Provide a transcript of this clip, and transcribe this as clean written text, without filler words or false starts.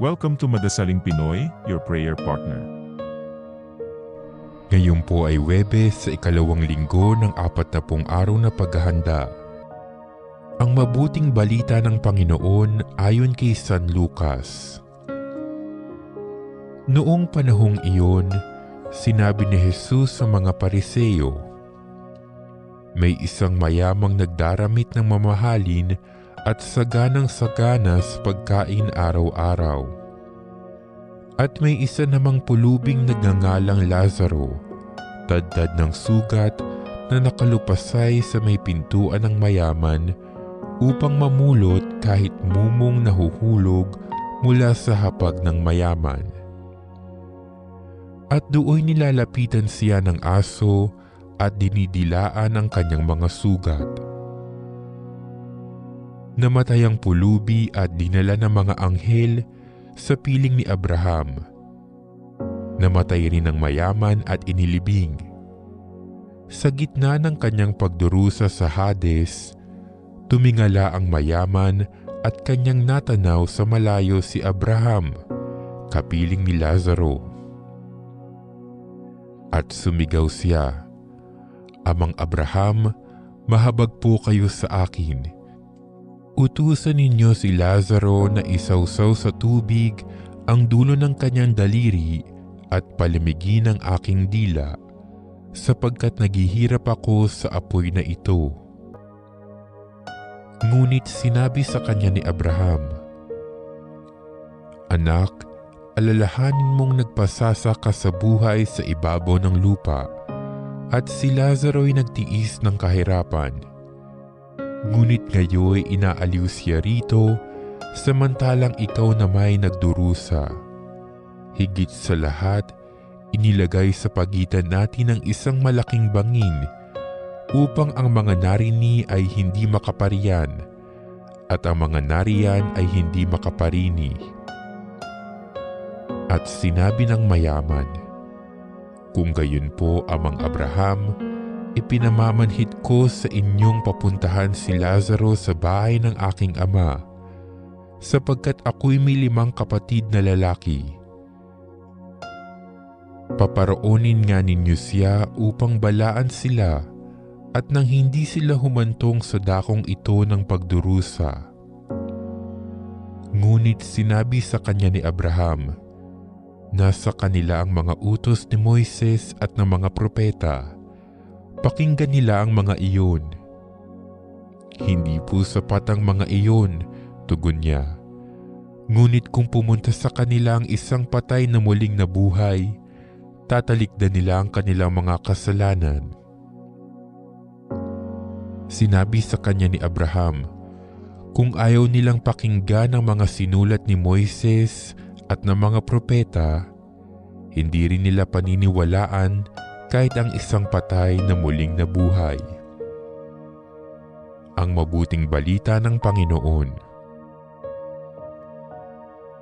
Welcome to Madasaling Pinoy, your prayer partner. Ngayon po ay Huwebes sa ikalawang linggo ng 40 araw na paghahanda. Ang mabuting balita ng Panginoon ayon kay San Lucas. Noong panahong iyon, sinabi ni Jesus sa mga Pariseo, "May isang mayamang nagdaramit ng mamahalin at saganang-sagana sa pagkain araw-araw. At may isa namang pulubing nagngangalang Lazaro, tad-tad ng sugat na nakalupasay sa may pintuan ng mayaman upang mamulot kahit mumong nahuhulog mula sa hapag ng mayaman. At doon nilalapitan siya ng aso at dinidilaan ang kanyang mga sugat. Namatay ang pulubi at dinala ng mga anghel sa piling ni Abraham. Namatay rin ang mayaman at inilibing. Sa gitna ng kanyang pagdurusa sa Hades, tumingala ang mayaman at kanyang natanaw sa malayo si Abraham, kapiling ni Lazaro. At sumigaw siya, 'Amang Abraham, mahabag po kayo sa akin. Utusan ninyo si Lazaro na isawsaw sa tubig ang dulo ng kanyang daliri at palamigin ang aking dila, sapagkat naghihirap ako sa apoy na ito.' Ngunit sinabi sa kanya ni Abraham, 'Anak, alalahanin mong nagpasasa ka sa buhay sa ibabaw ng lupa, at si Lazaro ay nagtiis ng kahirapan. Ngunit ngayon inaaliw siya rito, samantalang ikaw na may nagdurusa. Higit sa lahat, inilagay sa pagitan natin ang isang malaking bangin upang ang mga narini ay hindi makaparian at ang mga nariyan ay hindi makaparini.' At sinabi ng mayaman, 'Kung gayon po, Amang Abraham, ipinamamanhid ko sa inyong papuntahan si Lazaro sa bahay ng aking ama, sapagkat ako'y may 5 kapatid na lalaki. Paparoonin nga ninyo siya upang balaan sila, at nang hindi sila humantong sa dakong ito ng pagdurusa.' Ngunit sinabi sa kanya ni Abraham, 'Nasa kanila ang mga utos ni Moises at ng mga propeta. Pakinggan nila ang mga iyon.' 'Hindi po sapat ang mga iyon,' tugon niya. 'Ngunit kung pumunta sa kanila ang isang patay na muling nabuhay, tatalikdan nila ang kanilang mga kasalanan.' Sinabi sa kanya ni Abraham, 'Kung ayaw nilang pakinggan ang mga sinulat ni Moises at ng mga propeta, hindi rin nila paniniwalaan kahit ang isang patay na muling nabuhay.'" Ang mabuting balita ng Panginoon.